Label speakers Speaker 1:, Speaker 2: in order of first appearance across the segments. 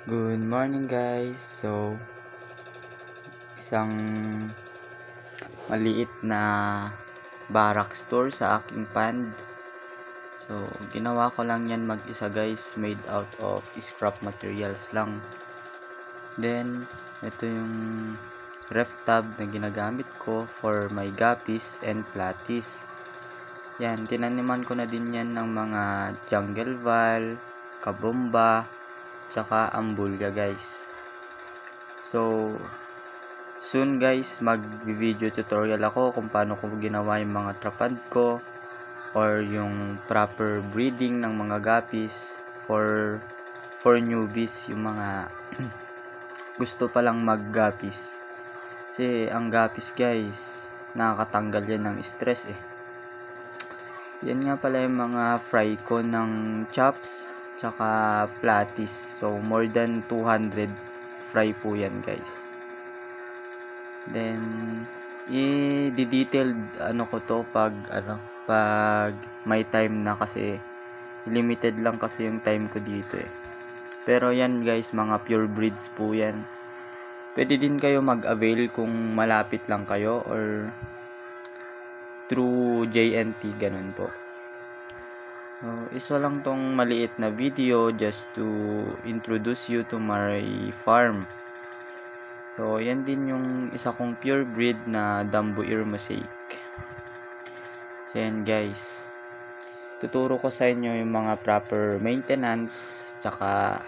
Speaker 1: Good morning guys. So, isang maliit na barak store sa aking pond. So, ginawa ko lang yan mag-isa guys, made out of scrap materials lang. Then, ito yung ref tub na ginagamit ko for my guppies and platies. Yan, tinaniman ko na din yan ng mga jungle val, kabomba, tsaka ambulya guys. So, soon guys, mag-video tutorial ako kung paano ko ginawa yung mga trapad ko or yung proper breeding ng mga guppies for newbies, yung mga gusto pa lang mag-guppies. Kasi ang guppies guys, nakakatanggal yan ng stress eh. Yan nga pala yung mga fry ko ng chops tsaka platis. So, more than 200 fry po yan guys. Then, i-detailed ko to pag may time na, kasi limited lang kasi yung time ko dito eh. Pero yan guys, mga pure breeds po yan. Pwede din kayo mag-avail kung malapit lang kayo or through JNT, ganun po. So, isa lang tong maliit na video just to introduce you to my farm. So, yan din yung isa kong pure breed na Dumbo Ear Mosaic. So, yan guys. Tuturo ko sa inyo yung mga proper maintenance tsaka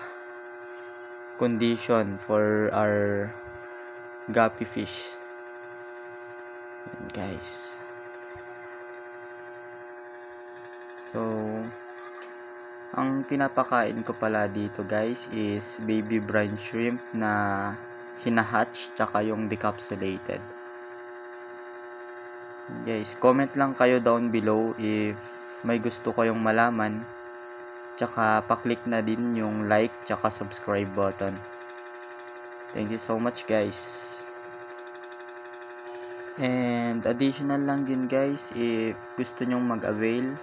Speaker 1: condition for our guppy fish. Yan guys. So, ang pinapakain ko pala dito guys is baby brine shrimp na hinahatch tsaka yung decapsulated. Guys, comment lang kayo down below if may gusto kayong malaman, tsaka pa-click na din yung like tsaka subscribe button. Thank you so much guys. And additional lang din guys, if gusto nyong mag-avail,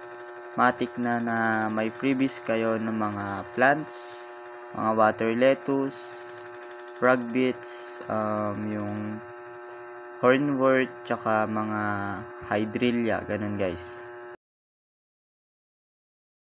Speaker 1: matik na may freebies kayo ng mga plants, mga water lettuce, frog bits, yung hornwort, tsaka mga hydrilla, ganun guys.